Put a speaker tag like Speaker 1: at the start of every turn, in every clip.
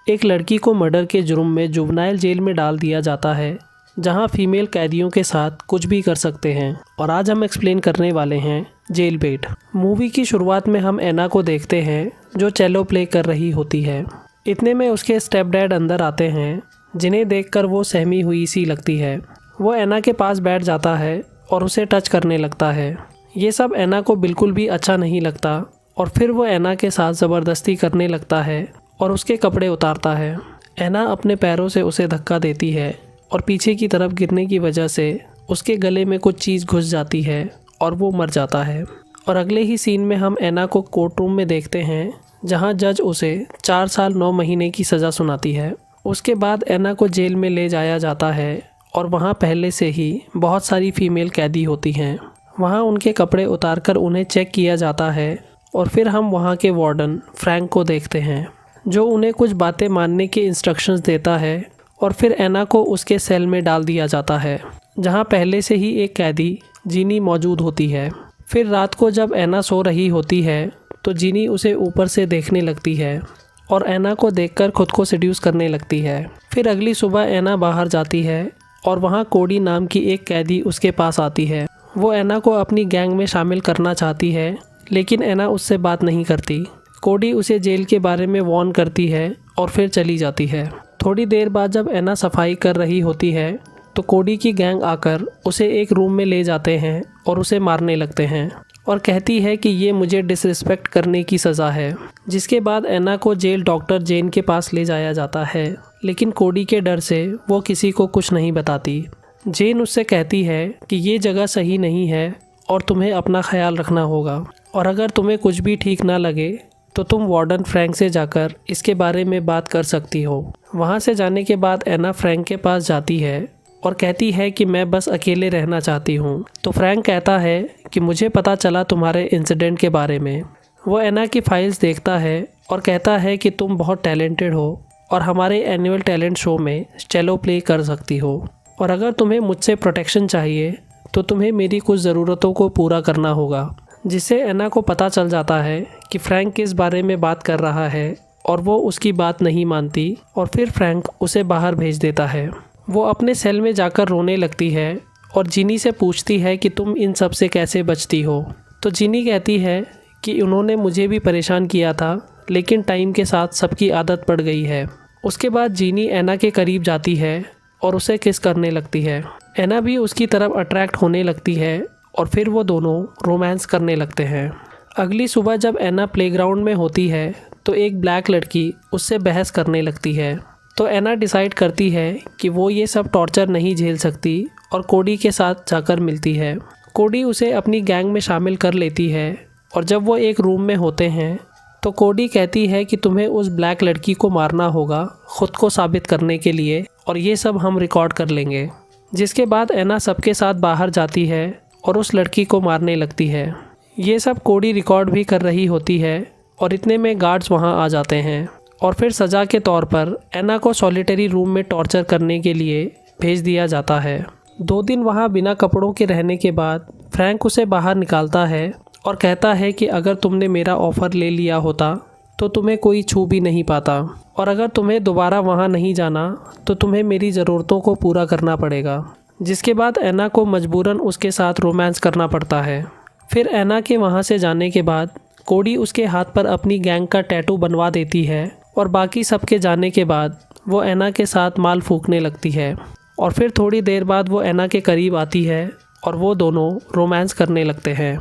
Speaker 1: एक लड़की को मर्डर के जुर्म में जुवेनाइल जेल में डाल दिया जाता है, जहां फीमेल कैदियों के साथ कुछ भी कर सकते हैं। और आज हम एक्सप्लेन करने वाले हैं जेल बेट। मूवी की शुरुआत में हम एना को देखते हैं जो चेलो प्ले कर रही होती है। इतने में उसके स्टेप डैड अंदर आते हैं, जिन्हें देखकर वो सहमी हुई सी लगती है। वो एना के पास बैठ जाता है और उसे टच करने लगता है। ये सब एना को बिल्कुल भी अच्छा नहीं लगता और फिर वो एना के साथ ज़बरदस्ती करने लगता है और उसके कपड़े उतारता है। एना अपने पैरों से उसे धक्का देती है और पीछे की तरफ गिरने की वजह से उसके गले में कुछ चीज़ घुस जाती है और वो मर जाता है। और अगले ही सीन में हम एना को कोर्ट रूम में देखते हैं, जहां जज उसे 4 साल 9 महीने की सज़ा सुनाती है। उसके बाद एना को जेल में ले जाया जाता है और वहां पहले से ही बहुत सारी फीमेल कैदी होती हैं। वहां उनके कपड़े उतारकर उन्हें चेक किया जाता है और फिर हम वहां के वार्डन फ्रैंक को देखते हैं, जो उन्हें कुछ बातें मानने के इंस्ट्रक्शंस देता है। और फिर एना को उसके सेल में डाल दिया जाता है, जहां पहले से ही एक कैदी जीनी मौजूद होती है। फिर रात को जब एना सो रही होती है तो जीनी उसे ऊपर से देखने लगती है और एना को देखकर खुद को सेड्यूस करने लगती है। फिर अगली सुबह एना बाहर जाती है और वहां कोडी नाम की एक कैदी उसके पास आती है। वो एना को अपनी गैंग में शामिल करना चाहती है, लेकिन एना उससे बात नहीं करती। कोडी उसे जेल के बारे में वार्न करती है और फिर चली जाती है। थोड़ी देर बाद जब एना सफाई कर रही होती है तो कोडी की गैंग आकर उसे एक रूम में ले जाते हैं और उसे मारने लगते हैं और कहती है कि ये मुझे डिसरिस्पेक्ट करने की सज़ा है। जिसके बाद एना को जेल डॉक्टर जेन के पास ले जाया जाता है, लेकिन कोडी के डर से वो किसी को कुछ नहीं बताती। जेन उससे कहती है कि ये जगह सही नहीं है और तुम्हें अपना ख्याल रखना होगा, और अगर तुम्हें कुछ भी ठीक ना लगे तो तुम वार्डन फ्रैंक से जाकर इसके बारे में बात कर सकती हो। वहाँ से जाने के बाद एना फ्रैंक के पास जाती है और कहती है कि मैं बस अकेले रहना चाहती हूँ। तो फ्रैंक कहता है कि मुझे पता चला तुम्हारे इंसिडेंट के बारे में। वो एना की फाइल्स देखता है और कहता है कि तुम बहुत टैलेंटेड हो और हमारे एनुअल टैलेंट शो में चेलो प्ले कर सकती हो, और अगर तुम्हें मुझसे प्रोटेक्शन चाहिए तो तुम्हें मेरी कुछ ज़रूरतों को पूरा करना होगा। जिससे एना को पता चल जाता है कि फ्रैंक किस बारे में बात कर रहा है और वो उसकी बात नहीं मानती, और फिर फ्रैंक उसे बाहर भेज देता है। वो अपने सेल में जाकर रोने लगती है और जीनी से पूछती है कि तुम इन सब से कैसे बचती हो। तो जीनी कहती है कि उन्होंने मुझे भी परेशान किया था, लेकिन टाइम के साथ सबकी आदत पड़ गई है। उसके बाद जीनी एना के करीब जाती है और उसे किस करने लगती है। एना भी उसकी तरफ अट्रैक्ट होने लगती है और फिर वो दोनों रोमांस करने लगते हैं। अगली सुबह जब एना प्लेग्राउंड में होती है तो एक ब्लैक लड़की उससे बहस करने लगती है। तो एना डिसाइड करती है कि वो ये सब टॉर्चर नहीं झेल सकती और कोडी के साथ जाकर मिलती है। कोडी उसे अपनी गैंग में शामिल कर लेती है और जब वो एक रूम में होते हैं तो कोडी कहती है कि तुम्हें उस ब्लैक लड़की को मारना होगा खुद को साबित करने के लिए, और ये सब हम रिकॉर्ड कर लेंगे। जिसके बाद एना सबके साथ बाहर जाती है और उस लड़की को मारने लगती है। ये सब कोडी रिकॉर्ड भी कर रही होती है और इतने में गार्ड्स वहां आ जाते हैं और फिर सज़ा के तौर पर एना को सॉलिटरी रूम में टॉर्चर करने के लिए भेज दिया जाता है। 2 दिन वहां बिना कपड़ों के रहने के बाद फ्रैंक उसे बाहर निकालता है और कहता है कि अगर तुमने मेरा ऑफ़र ले लिया होता तो तुम्हें कोई छू भी नहीं पाता, और अगर तुम्हें दोबारा वहाँ नहीं जाना तो तुम्हें मेरी ज़रूरतों को पूरा करना पड़ेगा। जिसके बाद एना को मजबूरन उसके साथ रोमांस करना पड़ता है। फिर एना के वहाँ से जाने के बाद कोडी उसके हाथ पर अपनी गैंग का टैटू बनवा देती है, और बाकी सबके जाने के बाद वो एना के साथ माल फूकने लगती है। और फिर थोड़ी देर बाद वो एना के करीब आती है और वो दोनों रोमांस करने लगते हैं।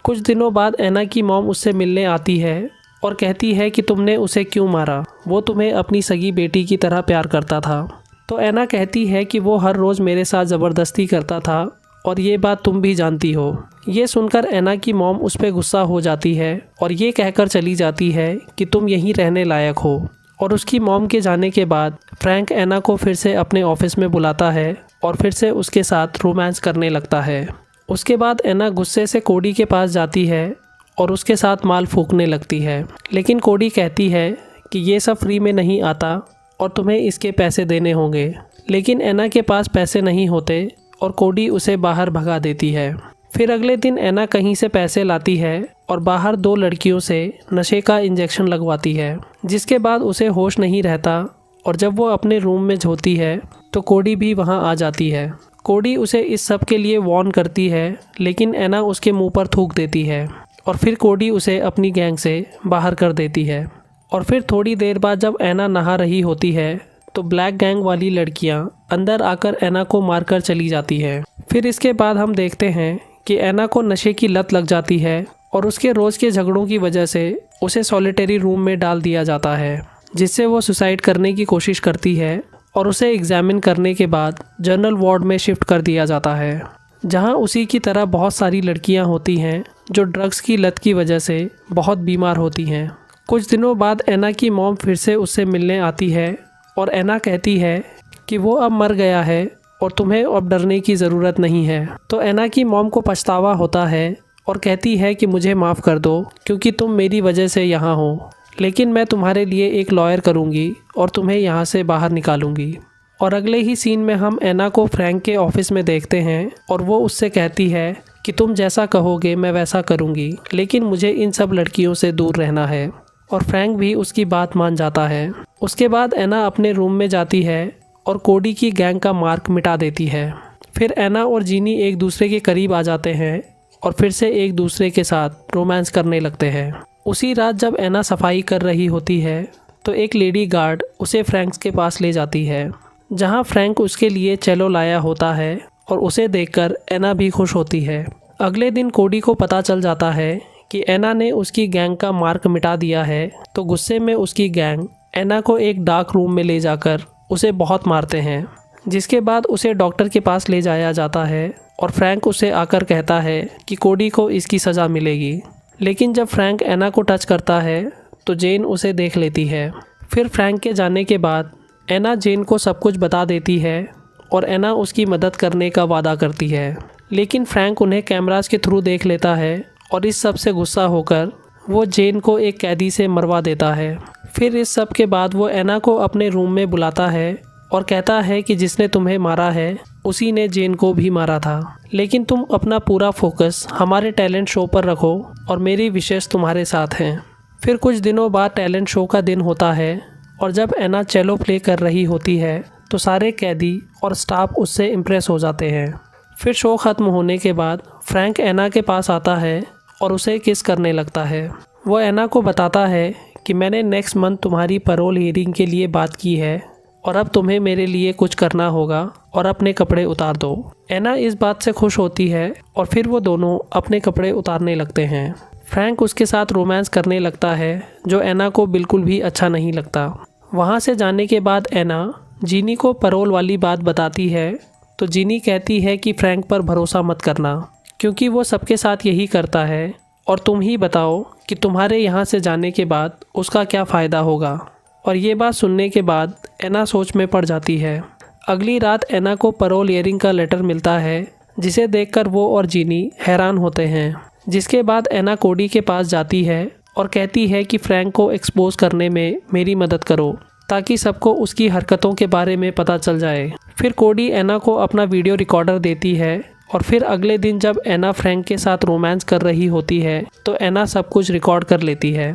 Speaker 1: कुछ दिनों बाद एना की मॉम उससे मिलने आती है और कहती है कि तुमने उसे क्यों मारा, वो तुम्हें अपनी सगी बेटी की तरह प्यार करता था। तो एना कहती है कि वो हर रोज़ मेरे साथ ज़बरदस्ती करता था और ये बात तुम भी जानती हो। ये सुनकर एना की मॉम उस पर गुस्सा हो जाती है और ये कहकर चली जाती है कि तुम यहीं रहने लायक हो। और उसकी मॉम के जाने के बाद फ्रैंक एना को फिर से अपने ऑफिस में बुलाता है और फिर से उसके साथ रोमांस करने लगता है। उसके बाद एना गुस्से से कोडी के पास जाती है और उसके साथ माल फूकने लगती है, लेकिन कोडी कहती है कि ये सब फ्री में नहीं आता और तुम्हें इसके पैसे देने होंगे। लेकिन एना के पास पैसे नहीं होते और कोडी उसे बाहर भगा देती है। फिर अगले दिन एना कहीं से पैसे लाती है और बाहर 2 लड़कियों से नशे का इंजेक्शन लगवाती है, जिसके बाद उसे होश नहीं रहता और जब वो अपने रूम में होती है तो कोडी भी वहाँ आ जाती है। कोडी उसे इस सब के लिए वार्न करती है, लेकिन एना उसके मुंह पर थूक देती है और फिर कोडी उसे अपनी गैंग से बाहर कर देती है। और फिर थोड़ी देर बाद जब एना नहा रही होती है तो ब्लैक गैंग वाली लड़कियां अंदर आकर एना को मारकर चली जाती है। फिर इसके बाद हम देखते हैं कि एना को नशे की लत लग जाती है और उसके रोज़ के झगड़ों की वजह से उसे सॉलिटरी रूम में डाल दिया जाता है, जिससे वो सुसाइड करने की कोशिश करती है और उसे एग्जामिन करने के बाद जनरल वार्ड में शिफ्ट कर दिया जाता है, जहां उसी की तरह बहुत सारी लड़कियां होती हैं जो ड्रग्स की लत की वजह से बहुत बीमार होती हैं। कुछ दिनों बाद एना की मॉम फिर से उससे मिलने आती है और एना कहती है कि वो अब मर गया है और तुम्हें अब डरने की ज़रूरत नहीं है। तो एना की मॉम को पछतावा होता है और कहती है कि मुझे माफ़ कर दो क्योंकि तुम मेरी वजह से यहाँ हो, लेकिन मैं तुम्हारे लिए एक लॉयर करूँगी और तुम्हें यहाँ से बाहर निकालूँगी। और अगले ही सीन में हम एना को फ्रैंक के ऑफिस में देखते हैं और वो उससे कहती है कि तुम जैसा कहोगे मैं वैसा करूँगी, लेकिन मुझे इन सब लड़कियों से दूर रहना है। और फ्रैंक भी उसकी बात मान जाता है। उसके बाद एना अपने रूम में जाती है और कोडी की गैंग का मार्क मिटा देती है। फिर एना और जीनी एक दूसरे के करीब आ जाते हैं और फिर से एक दूसरे के साथ रोमांस करने लगते हैं। उसी रात जब एना सफाई कर रही होती है तो एक लेडी गार्ड उसे फ्रैंक के पास ले जाती है, जहां फ्रैंक उसके लिए चेलो लाया होता है और उसे देखकर एना भी खुश होती है। अगले दिन कोडी को पता चल जाता है कि एना ने उसकी गैंग का मार्क मिटा दिया है, तो गुस्से में उसकी गैंग एना को एक डार्क रूम में ले जाकर उसे बहुत मारते हैं, जिसके बाद उसे डॉक्टर के पास ले जाया जाता है और फ्रैंक उसे आकर कहता है कि कोडी को इसकी सज़ा मिलेगी। लेकिन जब फ्रैंक एना को टच करता है तो जेन उसे देख लेती है। फिर फ्रैंक के जाने के बाद एना जेन को सब कुछ बता देती है और एना उसकी मदद करने का वादा करती है, लेकिन फ्रैंक उन्हें कैमरास के थ्रू देख लेता है और इस सब से गुस्सा होकर वो जेन को एक कैदी से मरवा देता है। फिर इस सब के बाद वो एना को अपने रूम में बुलाता है और कहता है कि जिसने तुम्हें मारा है उसी ने जेन को भी मारा था, लेकिन तुम अपना पूरा फोकस हमारे टैलेंट शो पर रखो और मेरी विशेष तुम्हारे साथ हैं। फिर कुछ दिनों बाद टैलेंट शो का दिन होता है और जब एना चेलो प्ले कर रही होती है तो सारे कैदी और स्टाफ उससे इम्प्रेस हो जाते हैं। फिर शो ख़त्म होने के बाद फ्रैंक एना के पास आता है और उसे किस करने लगता है। वो एना को बताता है कि मैंने नेक्स्ट मंथ तुम्हारी पैरोल हियरिंग के लिए बात की है और अब तुम्हें मेरे लिए कुछ करना होगा और अपने कपड़े उतार दो। एना इस बात से खुश होती है और फिर वो दोनों अपने कपड़े उतारने लगते हैं। फ्रैंक उसके साथ रोमांस करने लगता है, जो एना को बिल्कुल भी अच्छा नहीं लगता। वहाँ से जाने के बाद एना जीनी को पैरोल वाली बात बताती है, तो जीनी कहती है कि फ्रैंक पर भरोसा मत करना क्योंकि वो सबके साथ यही करता है और तुम ही बताओ कि तुम्हारे यहाँ से जाने के बाद उसका क्या फ़ायदा होगा। और ये बात सुनने के बाद एना सोच में पड़ जाती है। अगली रात एना को पैरोल हियरिंग का लेटर मिलता है, जिसे देखकर वो और जीनी हैरान होते हैं। जिसके बाद एना कोडी के पास जाती है और कहती है कि फ्रैंक को एक्सपोज करने में मेरी मदद करो ताकि सबको उसकी हरकतों के बारे में पता चल जाए। फिर कोडी एना को अपना वीडियो रिकॉर्डर देती है और फिर अगले दिन जब एना फ्रैंक के साथ रोमांस कर रही होती है तो एना सब कुछ रिकॉर्ड कर लेती है।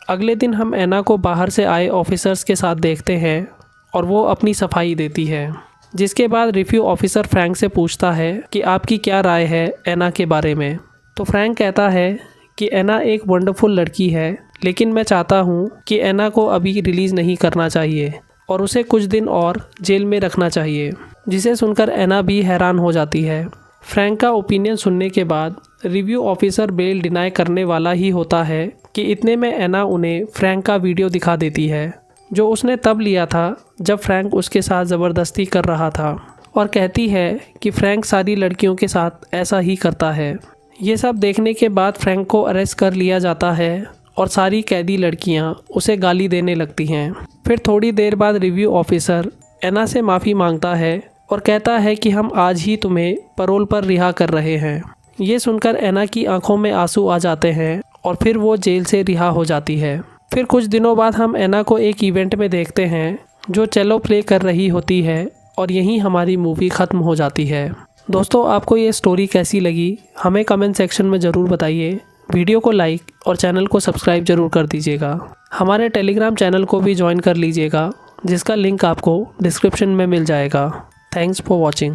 Speaker 1: अगले दिन हम एना को बाहर से आए ऑफिसर्स के साथ देखते हैं और वो अपनी सफाई देती है। जिसके बाद रिव्यू ऑफिसर फ्रैंक से पूछता है कि आपकी क्या राय है एना के बारे में। तो फ्रैंक कहता है कि एना एक वंडरफुल लड़की है, लेकिन मैं चाहता हूँ कि एना को अभी रिलीज़ नहीं करना चाहिए और उसे कुछ दिन और जेल में रखना चाहिए। जिसे सुनकर एना भी हैरान हो जाती है। फ्रैंक का ओपिनियन सुनने के बाद रिव्यू ऑफिसर बेल डिनाई करने वाला ही होता है कि इतने में एना उन्हें फ्रैंक का वीडियो दिखा देती है, जो उसने तब लिया था जब फ्रैंक उसके साथ ज़बरदस्ती कर रहा था, और कहती है कि फ्रैंक सारी लड़कियों के साथ ऐसा ही करता है। ये सब देखने के बाद फ्रैंक को अरेस्ट कर लिया जाता है और सारी कैदी लड़कियां उसे गाली देने लगती हैं। फिर थोड़ी देर बाद रिव्यू ऑफिसर एना से माफ़ी मांगता है और कहता है कि हम आज ही तुम्हें पैरोल पर रिहा कर रहे हैं। ये सुनकर एना की आंखों में आंसू आ जाते हैं और फिर वो जेल से रिहा हो जाती है। फिर कुछ दिनों बाद हम एना को एक इवेंट में देखते हैं जो चेलो प्ले कर रही होती है और यहीं हमारी मूवी ख़त्म हो जाती है। दोस्तों, आपको ये स्टोरी कैसी लगी हमें कमेंट सेक्शन में ज़रूर बताइए। वीडियो को लाइक और चैनल को सब्सक्राइब जरूर कर दीजिएगा। हमारे टेलीग्राम चैनल को भी ज्वाइन कर लीजिएगा, जिसका लिंक आपको डिस्क्रिप्शन में मिल जाएगा। Thanks for watching.